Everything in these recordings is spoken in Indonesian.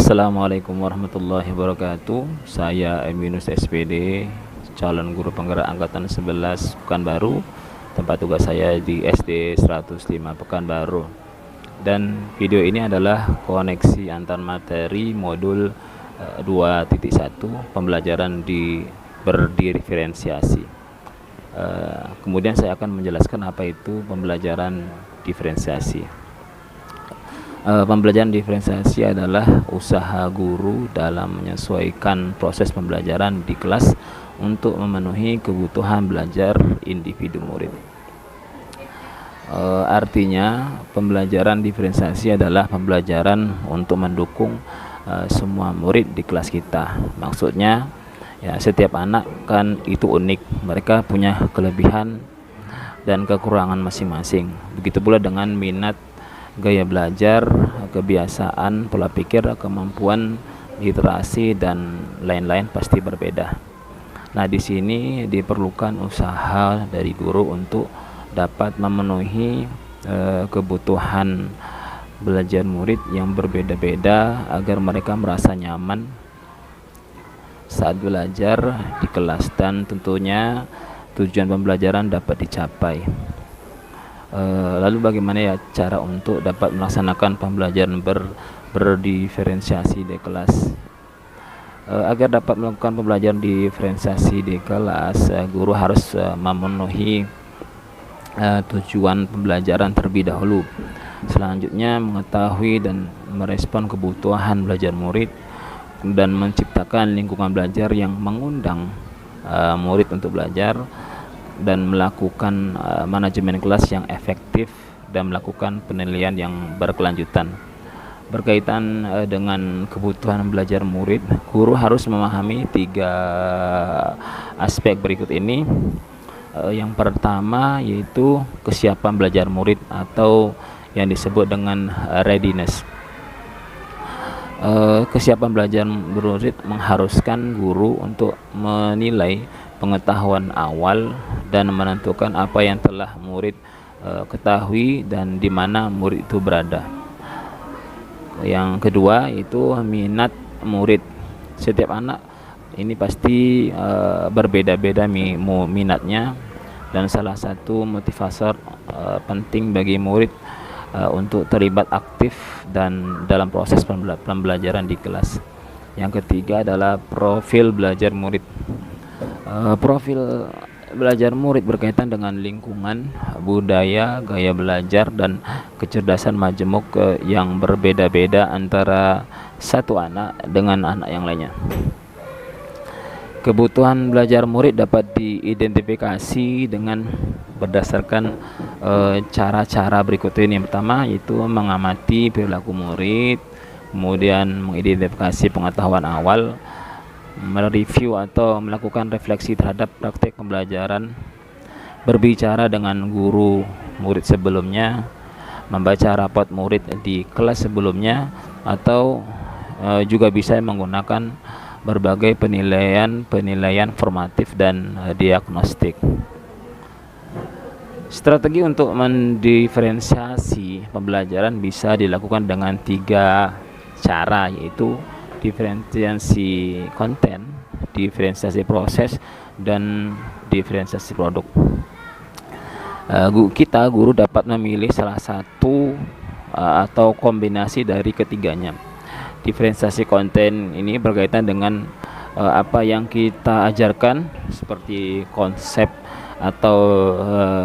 Assalamualaikum warahmatullahi wabarakatuh. Saya Eminus SPD, calon guru penggerak angkatan 11 Pekanbaru. Tempat tugas saya di SD 105 Pekanbaru. Dan video ini adalah koneksi antar materi modul 2.1 pembelajaran berdiferensiasi. Kemudian saya akan menjelaskan apa itu pembelajaran diferensiasi. Pembelajaran diferensiasi adalah usaha guru dalam menyesuaikan proses pembelajaran di kelas untuk memenuhi kebutuhan belajar individu murid. Artinya pembelajaran diferensiasi adalah pembelajaran untuk mendukung semua murid di kelas kita. Maksudnya ya, setiap anak kan itu unik, mereka punya kelebihan dan kekurangan masing-masing. Begitu pula dengan minat, gaya belajar, kebiasaan, pola pikir, kemampuan literasi dan lain-lain pasti berbeda. Nah, di sini diperlukan usaha dari guru untuk dapat memenuhi kebutuhan belajar murid yang berbeda-beda agar mereka merasa nyaman saat belajar di kelas dan tentunya tujuan pembelajaran dapat dicapai. Lalu bagaimana ya cara untuk dapat melaksanakan pembelajaran berdiferensiasi di kelas? Agar dapat melakukan pembelajaran diferensiasi di kelas, guru harus memenuhi tujuan pembelajaran terlebih dahulu. Selanjutnya mengetahui dan merespon kebutuhan belajar murid dan menciptakan lingkungan belajar yang mengundang murid untuk belajar dan melakukan manajemen kelas yang efektif dan melakukan penilaian yang berkelanjutan. Berkaitan dengan kebutuhan belajar murid, guru harus memahami 3 aspek berikut ini. Yang pertama yaitu kesiapan belajar murid atau yang disebut dengan readiness. Kesiapan belajar murid mengharuskan guru untuk menilai pengetahuan awal dan menentukan apa yang telah murid ketahui dan di mana murid itu berada. Yang kedua itu minat murid. Setiap anak ini pasti berbeda-beda minatnya, dan salah satu motivator penting bagi murid untuk terlibat aktif dan dalam proses pembelajaran di kelas. Yang ketiga adalah profil belajar murid. Profil belajar murid berkaitan dengan lingkungan, budaya, gaya belajar, dan kecerdasan majemuk yang berbeda-beda antara satu anak dengan anak yang lainnya. Kebutuhan belajar murid dapat diidentifikasi dengan berdasarkan cara-cara berikut ini. Yang pertama yaitu mengamati perilaku murid, kemudian mengidentifikasi pengetahuan awal, mereview atau melakukan refleksi terhadap praktek pembelajaran, berbicara dengan guru murid sebelumnya, membaca rapot murid di kelas sebelumnya, atau juga bisa menggunakan berbagai penilaian formatif dan diagnostik. Strategi untuk mendiferensiasi pembelajaran bisa dilakukan dengan 3 cara, yaitu diferensiasi konten, diferensiasi proses, dan diferensiasi produk. Guru dapat memilih salah satu atau kombinasi dari ketiganya. Diferensiasi konten ini berkaitan dengan apa yang kita ajarkan, seperti konsep atau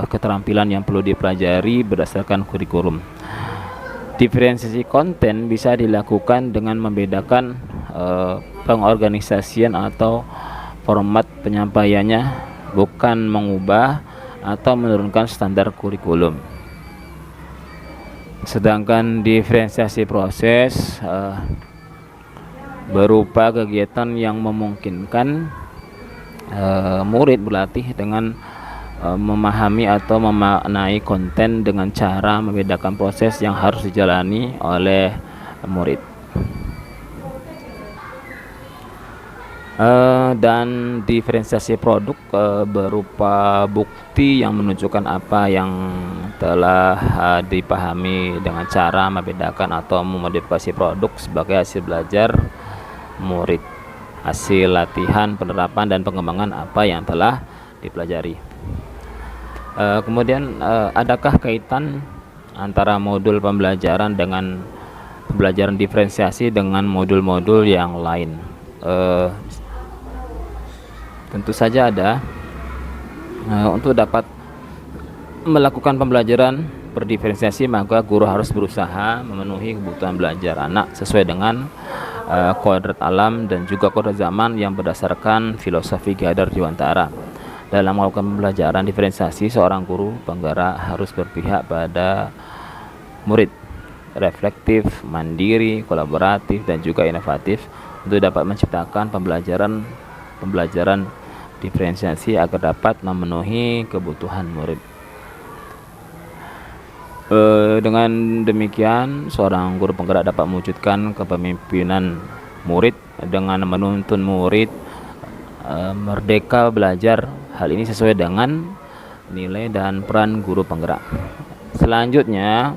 keterampilan yang perlu dipelajari berdasarkan kurikulum. Diferensiasi konten bisa dilakukan dengan membedakan pengorganisasian atau format penyampaiannya, bukan mengubah atau menurunkan standar kurikulum. Sedangkan diferensiasi proses berupa kegiatan yang memungkinkan murid berlatih dengan memahami atau memaknai konten dengan cara membedakan proses yang harus dijalani oleh murid. Dan diferensiasi produk berupa bukti yang menunjukkan apa yang telah dipahami dengan cara membedakan atau memodifikasi produk sebagai hasil belajar murid, hasil latihan, penerapan, dan pengembangan apa yang telah dipelajari. Kemudian adakah kaitan antara modul pembelajaran dengan pembelajaran diferensiasi dengan modul-modul yang lain? Tentu saja ada. Untuk dapat melakukan pembelajaran berdiferensiasi, maka guru harus berusaha memenuhi kebutuhan belajar anak sesuai dengan kodrat alam dan juga kodrat zaman yang berdasarkan filosofi Ghadar Dewantara. Dalam melakukan pembelajaran diferensiasi, seorang guru penggerak harus berpihak pada murid, reflektif, mandiri, kolaboratif, dan juga inovatif untuk dapat menciptakan pembelajaran diferensiasi agar dapat memenuhi kebutuhan murid. Dengan demikian, seorang guru penggerak dapat mewujudkan kepemimpinan murid dengan menuntun murid merdeka belajar. Hal ini sesuai dengan nilai dan peran guru penggerak. Selanjutnya,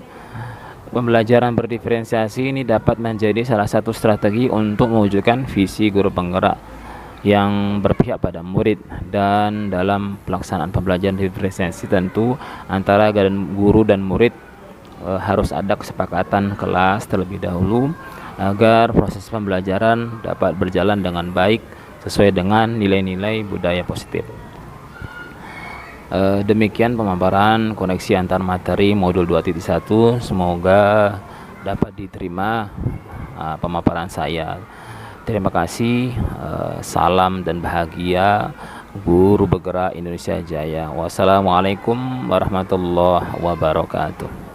pembelajaran berdiferensiasi ini dapat menjadi salah satu strategi untuk mewujudkan visi guru penggerak yang berpihak pada murid. Dan dalam pelaksanaan pembelajaran diferensiasi, tentu antara guru dan murid harus ada kesepakatan kelas terlebih dahulu agar proses pembelajaran dapat berjalan dengan baik sesuai dengan nilai-nilai budaya positif. Demikian pemaparan koneksi antar materi modul 2.1. Semoga dapat diterima pemaparan saya. Terima kasih. Salam dan bahagia, Guru Bergerak Indonesia Jaya. Wassalamualaikum warahmatullahi wabarakatuh.